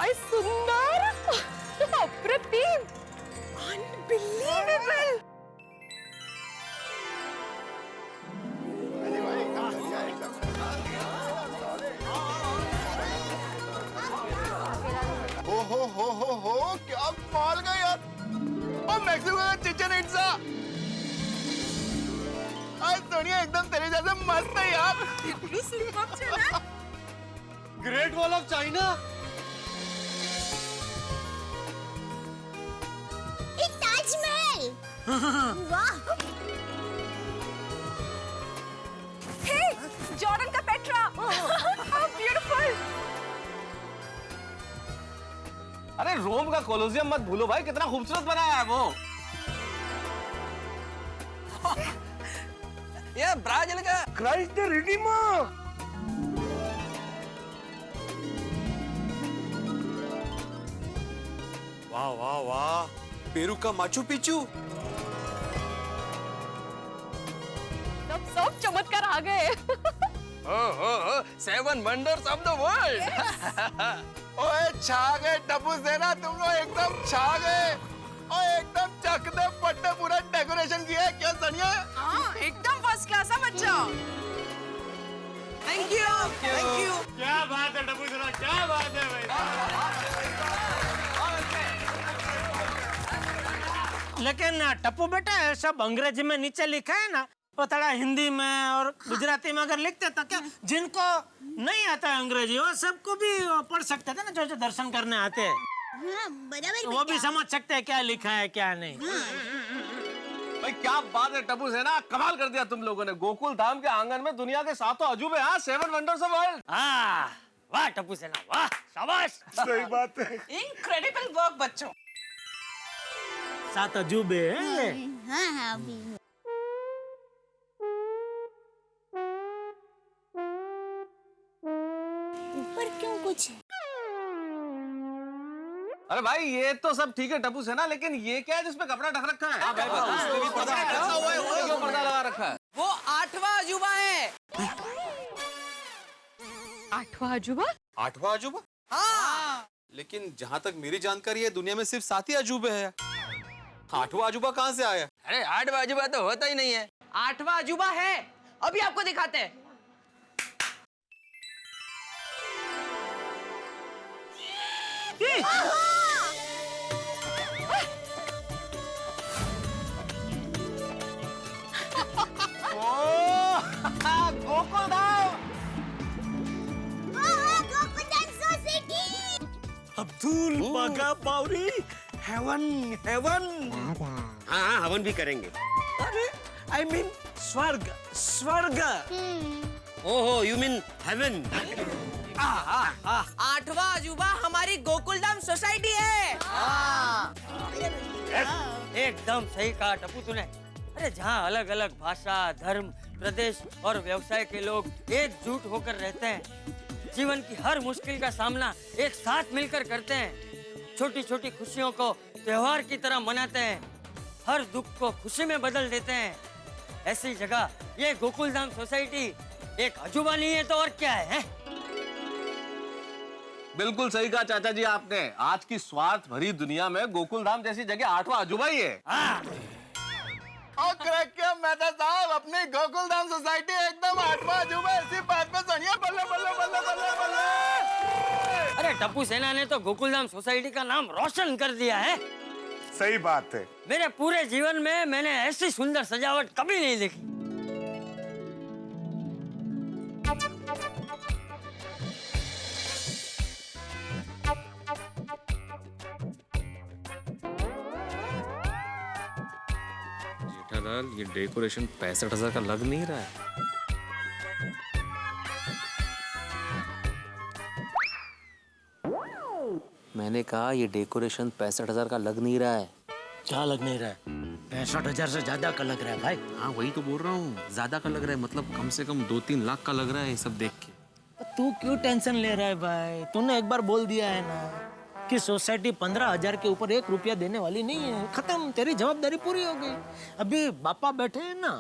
काय सुंदर, अप्रतिम, अनबिलीवेबल। हो क्या माल का यार। और मैक्सिमम का चिकन इट्सा आज सोनिया एकदम तेरे जैसे मस्त है यार। इतनी सुपर चला। Great wall of China. एक ताजमहल। वाह। हे, जॉर्डन का पेट्रा। How beautiful. अरे रोम का कोलोसियम मत भूलो भाई, कितना खूबसूरत बनाया है वो। ये ब्राजील का क्राइस्ट द रिडीमर। वाह वाह वाह, पेरू का माचू पिचू। सब चमत्कार आ गए। Seven wonders of the world. ओए छा गए टप्पू सेना, तुम लोग एकदम छा गए। और एकदम चक दे पट्टे पूरा डेकोरेशन किया है क्या सोनिया? हाँ, एकदम फर्स्ट क्लास है बच्चा। Thank you thank you. क्या बात है टप्पू सेना, क्या बात है भाई। लेकिन टप्पू बेटा सब अंग्रेजी में नीचे लिखा है ना, वो थोड़ा हिंदी में और गुजराती में अगर लिखते तो क्या जिनको नहीं आता है अंग्रेजी वो सबको भी पढ़ सकते थे ना, जो दर्शन करने आते हैं। हाँ, बराबर वो भी समझ सकते हैं क्या लिखा है क्या नहीं। भाई क्या बात है टप्पू सेना, कमाल कर दिया तुम लोगों ने। गोकुल धाम के आंगन में दुनिया के 7 अजूबे, हाँ, 7 वंडर्स ऑफ वर्ल्ड। हाँ, वाह टप्पू सेना, वाह, शाबाश। सही बात है। इनक्रेडिबल वर्क बच्चों। 7 अजूबे हैं ये। हाँ हाँ अभी। ऊपर क्यों कुछ है? अरे भाई ये तो सब ठीक है टप्पू सेना, लेकिन ये क्या है जिसमें कपड़ा ढक रखा है? क्यों पर्दा लगा रखा है? वो 8वां अजूबा है। 8वां अजूबा? 8वां अजूबा? हाँ। लेकिन जहाँ तक मेरी जानकारी है दुनिया में सिर्फ 7 ही अजूबे हैं। 8वां अजूबा कहाँ से आया? अरे 8वां अजूबा तो होता ही नहीं है। 8वां अजूबा है, अभी आपको दिखाते हैं। गोकुल धाम। गोकुलधाम सोसाइटी। अब्दुल बागा बावरी, हेवन हेवन। हाँ हवन भी करेंगे। अरे आई मीन स्वर्ग स्वर्ग। ओहो यू मीन हेवन। 8वां अजूबा हमारी गोकुलधाम सोसाइटी है। एकदम सही कहा टप्पू तूने। अरे जहाँ अलग अलग भाषा, धर्म, प्रदेश और व्यवसाय के लोग एकजुट होकर रहते हैं, जीवन की हर मुश्किल का सामना एक साथ मिलकर करते हैं, छोटी छोटी खुशियों को त्योहार की तरह मनाते हैं, हर दुख को खुशी में बदल देते हैं, ऐसी जगह ये गोकुलधाम सोसाइटी एक अजूबा नहीं है तो और क्या है? बिल्कुल सही कहा चाचा जी आपने। आज की स्वार्थ भरी दुनिया में गोकुल धाम जैसी जगह 8वां अजूबा ही है। और क्रैकिया मेहता साहब, अपनी गोकुल धाम सोसाइटी एकदम 8वां अजूबा। इसी बात पे सोनिया बल्ले बल्ले बल्ले बल्ले बल्ले। अरे टप्पू सेना ने तो गोकुलधाम सोसाइटी का नाम रोशन कर दिया है। सही बात है। मेरे पूरे जीवन में मैंने ऐसी सुंदर सजावट कभी नहीं देखी। जेठालाल ये डेकोरेशन 65,000 का लग नहीं रहा है। मैंने कहा ये डेकोरेशन 65,000 का लग नहीं रहा है। क्या लग नहीं रहा है? 65,000 से ज्यादा का लग रहा है भाई। हाँ वही तो बोल रहा हूँ, ज्यादा का लग रहा है, मतलब कम से कम 2-3 लाख का लग रहा है ये सब देख के। तू क्यों टेंशन ले रहा है भाई? तूने एक बार बोल दिया है ना कि सोसाइटी 15,000 के ऊपर 1 रुपया देने वाली नहीं है। खत्म, तेरी जवाबदारी पूरी हो गई। अभी बापा बैठे हैं ना।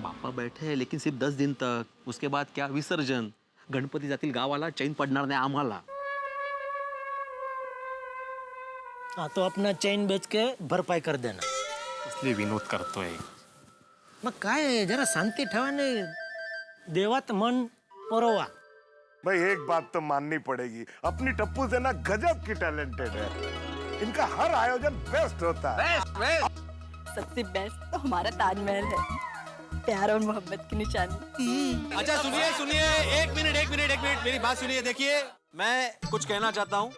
बापा बैठे हैं लेकिन सिर्फ 10 दिन तक, उसके बाद क्या विसर्जन। गणपती जातील गावाला चैन पडणार नाही आम्हाला। हाँ तो अपना चेन बेच के भरपाई कर देना. इसलिए विनोद करतोय. मग काय जरा शांती ठेवाने देवात मन पुरवा. भाई एक बात तो माननी पड़ेगी, अपनी टप्पू सेना गजब की टैलेंटेड है. इनका हर आयोजन बेस्ट होता है. सबसे बेस्ट तो हमारा ताजमहल है, प्यार और मोहब्बत की निशानी. अच्छा सुनिए सुनिए, एक मिनट मेरी बात सुनिए. देखिए मैं कुछ कहना चाहता हूँ.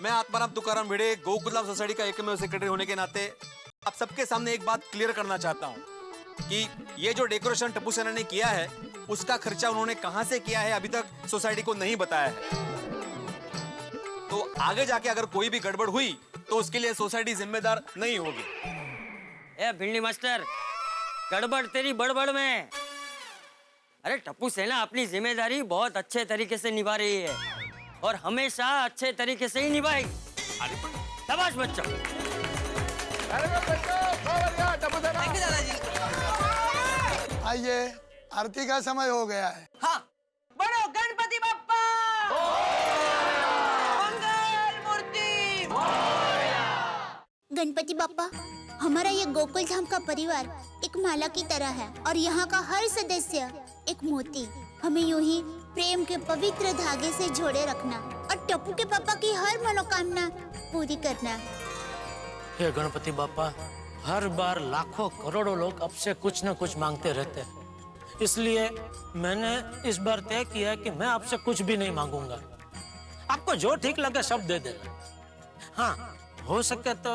मैं आत्माराम तुकाराम भिड़े गोकुलधाम सोसाइटी का एकमेव सेक्रेटरी होने के नाते आप सबके सामने एक बात क्लियर करना चाहता हूँ कि ये जो डेकोरेशन टप्पू सेना ने किया है उसका खर्चा उन्होंने कहां से किया है अभी तक सोसाइटी को नहीं बताया है. तो आगे जाके अगर कोई भी गड़बड़ हुई तो उसके लिए सोसाइटी जिम्मेदार नहीं होगी. ए भिंडी मास्टर, गड़बड़ तेरी बड़बड़ में. अरे टप्पू सेना अपनी जिम्मेदारी बहुत अच्छे तरीके से निभा रही है और हमेशा अच्छे तरीके से ही निभाएगी. शाबाश बच्चों. आइए, आरती का समय हो गया है. हाँ, बड़ो गणपति बप्पा मंगल मूर्ति. गणपति बाप्पा, हमारा ये गोकुल धाम का परिवार एक माला की तरह है और यहाँ का हर सदस्य एक मोती. हमें यूं ही प्रेम के पवित्र धागे से जोड़े रखना और टप्पू के पापा की हर मनोकामना पूरी करना. हे गणपति बापा, हर बार लाखों करोड़ों लोग आपसे कुछ न कुछ मांगते रहते हैं, इसलिए मैंने इस बार तय किया कि मैं आपसे कुछ भी नहीं मांगूंगा. आपको जो ठीक लगे सब दे देना. हाँ, हो सके तो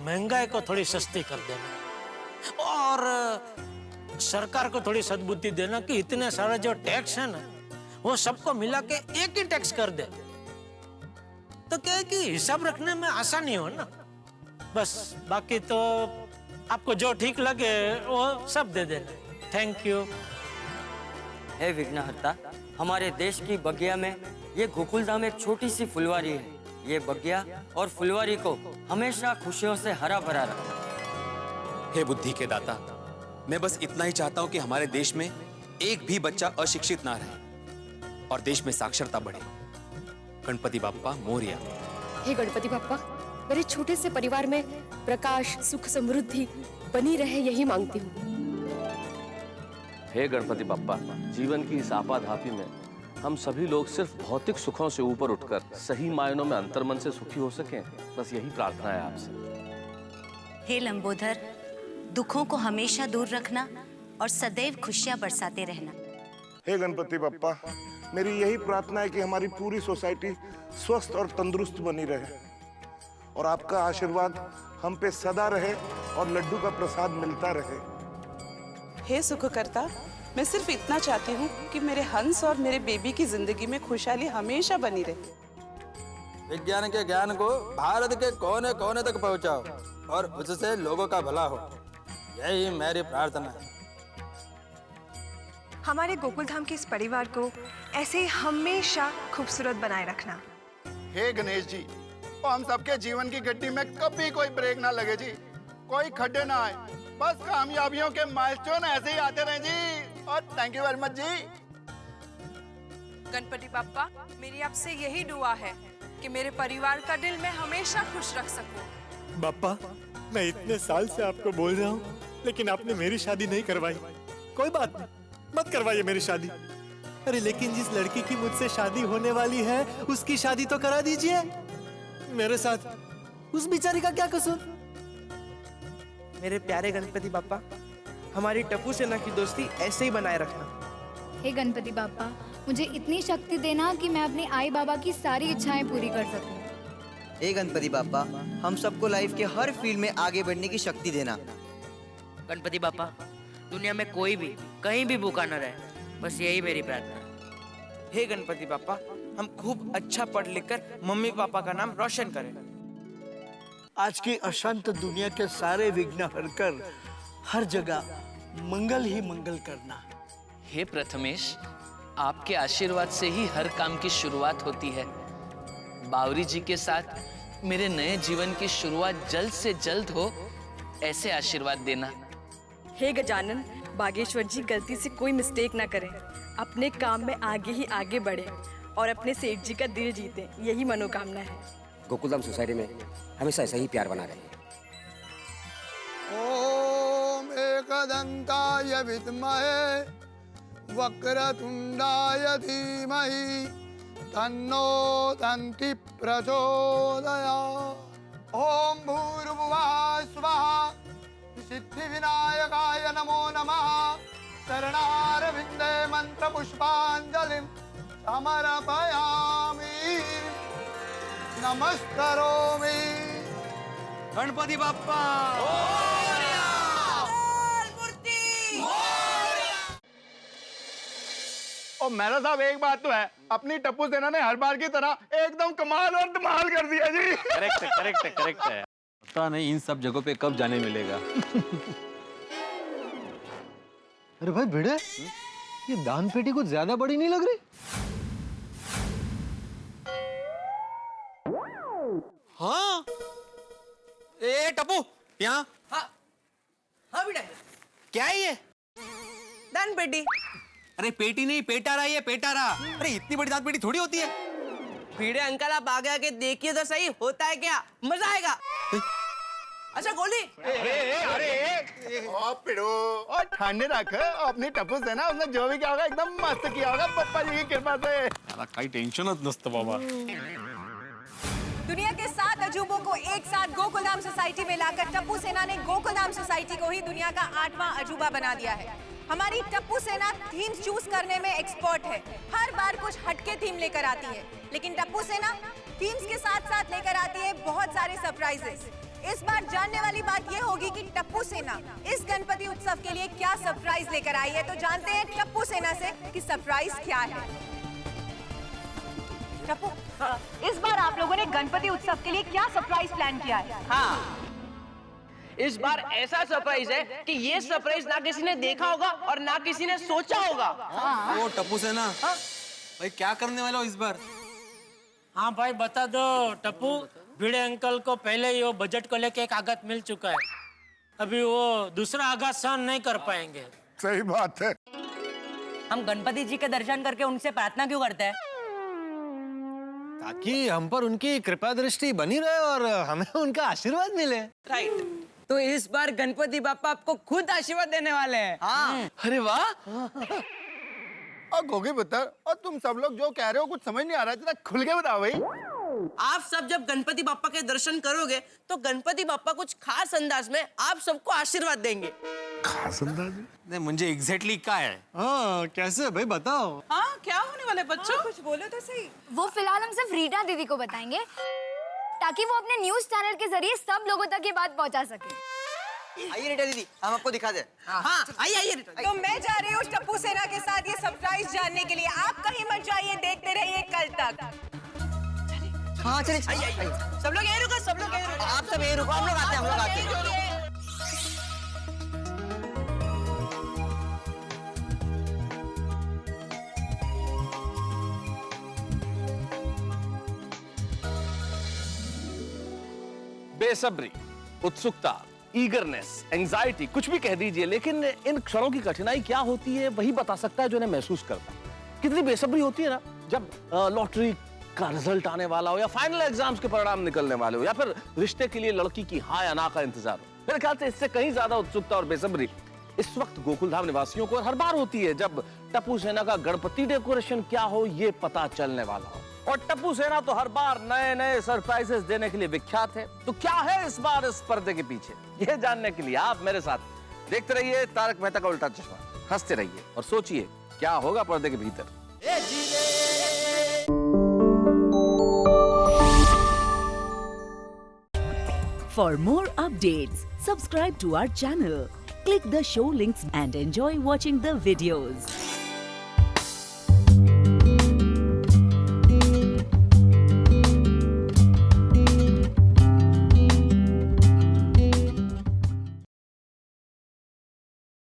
महंगाई को थोड़ी सस्ती कर देना और सरकार को थोड़ी सद्बुद्धि देना कि इतने सारे जो टैक्स है ना वो सबको मिला के एक ही टैक्स कर दे, तो क्या है कि हिसाब रखने में आसानी हो ना. बस बाकी तो आपको जो ठीक लगे वो सब दे देना. Thank you. हे विघ्नहर्ता, हमारे देश की बगिया में ये गोकुलधाम एक छोटी सी फुलवारी है. ये बगिया और फुलवारी को हमेशा खुशियों से हरा भरा रखा. हे बुद्धि के दाता, मैं बस इतना ही चाहता हूँ कि हमारे देश में एक भी बच्चा अशिक्षित ना रहे और देश में साक्षरता बढ़े. गणपति बाप्पा मोरिया. हे गणपति बप्पा, मेरे छोटे से परिवार में प्रकाश, सुख, समृद्धि बनी रहे, यही मांगती हूँ. हे गणपति बप्पा, जीवन की इस आपाधापी में हम सभी लोग सिर्फ भौतिक सुखों से ऊपर उठकर सही मायनों में अंतर्मन से सुखी हो सकें, बस यही प्रार्थना है आपसे. हे लंबोदर, दुखों को हमेशा दूर रखना और सदैव खुशियां बरसाते रहना. हे गणपति बप्पा, मेरी यही प्रार्थना है कि हमारी पूरी सोसाइटी स्वस्थ और तंदुरुस्त बनी रहे और आपका आशीर्वाद हम पे सदा रहे और लड्डू का प्रसाद मिलता रहे. हे सुखकर्ता, मैं सिर्फ इतना चाहती हूँ कि मेरे हंस और मेरे बेबी की जिंदगी में खुशहाली हमेशा बनी रहे. विज्ञान के ज्ञान को भारत के कोने कोने तक पहुंचाओ और उससे लोगों का भला हो, यही मेरी प्रार्थना है. हमारे गोकुलधाम के इस परिवार को ऐसे ही हमेशा खूबसूरत बनाए रखना. हे गणेश जी, तो हम सबके जीवन की गड्डी में कभी कोई ब्रेक ना लगे जी, कोई खड्डे ना आए, बस कामयाबियों के माइलस्टोन ऐसे ही आते रहे जी. और थैंक यू वेरी मच जी. गणपति बप्पा, मेरी आपसे यही दुआ है कि मेरे परिवार का दिल मैं हमेशा खुश रख सकूं. बाप्पा, मैं इतने साल से आपको बोल रहा हूँ, लेकिन आपने मेरी शादी नहीं करवाई. कोई बात नहीं, मत करवाइए मेरी शादी. अरे लेकिन जिस लड़की की मुझसे शादी होने वाली है उसकी शादी तो करा दीजिए मेरे साथ. उस बेचारी का क्या कसूर? मेरे प्यारे गणपति बाप्पा, हमारी टप्पू सेना की दोस्ती ऐसे ही बनाए रखना. हे गणपति बाप्पा, मुझे इतनी शक्ति देना कि मैं अपने आई बाबा की सारी इच्छाएं पूरी कर सकूं. हे गणपति बाप्पा, हम सबको लाइफ के हर फील्ड में आगे बढ़ने की शक्ति देना. गणपति बाप्पा, दुनिया में कोई भी कहीं भी भूखा न रहे, बस यही मेरी प्रार्थना है. हे गणपति बाप्पा, हम खूब अच्छा पढ़ लिख कर मम्मी पापा का नाम रोशन करें. आज की अशांत दुनिया के सारे विघ्न हरकर हर जगह मंगल ही मंगल करना. हे प्रथमेश, आपके आशीर्वाद से ही हर काम की शुरुआत होती है. बावरी जी के साथ मेरे नए जीवन की शुरुआत जल्द से जल्द हो, ऐसे आशीर्वाद देना. हे गजानन, बागेश्वर जी गलती से कोई मिस्टेक ना करें, अपने काम में आगे ही आगे बढ़े और अपने सेठ जी का दिल जीते, यही मनोकामना है. गोकुलधाम सोसाइटी में हमेशा ऐसा ही प्यार बना रहे। ओम एकदंताय विद्महे वक्रतुंडाय धीमहि तन्नो दन्ति प्रचोदयात्। ओम भूर्भुवः स्वः सिद्धिविनायकाय नमो नमः। शरणारविन्दे मन्त्रपुष्पाञ्जलिं समर्पयामि। नमस्करोमि। गणपति बाप्पा और मेरा साहब एक बात तो है, अपनी टप्पू सेना ने हर बार की तरह एकदम कमाल और धमाल कर दिया जी। करेक्ट है। पता नहीं इन सब जगहों पे कब जाने मिलेगा। अरे भाई भिड़े, ये दान पेटी कुछ ज्यादा बड़ी नहीं लग रही? हाँ ए टप्पू यहाँ। हाँ बेटा, क्या है ये? दान पेटी। अरे पेटी नहीं, पेटारा ये पेटारा। अरे इतनी बड़ी दान पेटी थोड़ी होती है। भिड़े अंकल, आप आगे आके देखिए तो सही, होता है क्या, मजा आएगा। अच्छा गोली। और पिड़ो और ठाने रख, अपनी टप्पू सेना उसने जो भी किया होगा एकदम मस्त किया होगा पप्पा जी की कृपा से। काही टेंशनच नसतं बाबा। दुनिया के 7 अजूबों को एक साथ गोकुलधाम सोसाइटी में लाकर टप्पू सेना ने गोकुलधाम सोसाइटी को ही दुनिया का 8वां अजूबा बना दिया है। हमारी टप्पू सेना थीम चूज करने में एक्सपर्ट है। हर बार कुछ हटके थीम लेकर आती है, लेकिन टप्पू सेना थीम्स के साथ साथ लेकर आती है बहुत सारे सरप्राइजेस। इस बार जानने वाली बात ये होगी कि टप्पू सेना इस गणपति उत्सव के लिए क्या सरप्राइज लेकर आई है। तो जानते हैं टप्पू सेना से कि सरप्राइज क्या है। टप्पू, इस बार आप लोगों ने गणपति उत्सव के लिए क्या सरप्राइज प्लान किया है? हाँ, इस बार ऐसा सरप्राइज है कि ये सरप्राइज ना किसी ने देखा होगा और ना किसी ने सोचा होगा। ओ टप्पू सेना, भाई क्या करने वाले हो इस बार? हाँ भाई बता दो टप्पू। भिड़े अंकल को पहले ही वो बजट को लेके एक आघात मिल चुका है, अभी वो दूसरा आघात सहन नहीं कर पाएंगे। सही बात है। हम गणपति जी के दर्शन करके उनसे प्रार्थना क्यों करते हैं? ताकि हम पर उनकी कृपा दृष्टि बनी रहे और हमें उनका आशीर्वाद मिले। राइट। तो इस बार गणपति बापा आपको खुद आशीर्वाद देने वाले हैं। हाँ। अरे वाह। और गोगी पुत्र, और तुम सब लोग जो कह रहे हो कुछ समझ नहीं आ रहा, जरा खुल के बताओ भाई। आप सब जब गणपति बापा के दर्शन करोगे तो गणपति बापा कुछ खास अंदाज में आप सबको आशीर्वाद देंगे। खास अंदाज? नहीं मुझे एग्जैक्टली क्या है? हाँ कैसे भाई बताओ। हाँ क्या होने वाले बच्चों? कुछ बोलो तो सही। वो फिलहाल हम सिर्फ रीटा दीदी को बताएंगे ताकि वो अपने न्यूज चैनल के जरिए सब लोगों तक ये बात पहुंचा सके। आइए रीटा दीदी, हम आपको दिखा दे। हाँ आइए रीटा। तो मैं जा रही हूँ टप्पू सेना के साथ ये सरप्राइज जानने के लिए। आप कहीं मत जाइए, देखते रहिए कल तक। हाँ चलिए आइए। सब लोग यहीं रुको, सब लोग यहीं रुको। आप सब यहीं रुको, हम लोग आते हैं, बेसब्री, उत्सुकता, ईगरनेस, एंजाइटी, कुछ भी कह दीजिए, लेकिन इन क्षणों की कठिनाई क्या होती है वही बता सकता है जो इन्हें महसूस करता है। कितनी बेसब्री होती है ना जब लॉटरी का रिजल्ट आने वाला हो, या फाइनल एग्जाम्स के परिणाम निकलने वाले हो, या फिर रिश्ते के लिए लड़की की हाँ या ना का इंतजार हो। मेरे ख्याल से इससे कहीं ज्यादा उत्सुकता और बेसब्री इस वक्त गोकुलधाम निवासियों को हर बार होती है जब टप्पू सेना का गणपति डेकोरेशन क्या हो ये पता चलने वाला हो। और टप्पू सेना तो हर बार नए नए सरप्राइजेस देने के लिए विख्यात है। तो क्या है इस बार इस पर्दे के पीछे, ये जानने के लिए आप मेरे साथ देखते रहिए तारक मेहता का उल्टा चश्मा। हंसते रहिए और सोचिए क्या होगा पर्दे के भीतर। For more updates, subscribe to our channel, click the show links and enjoy watching the videos.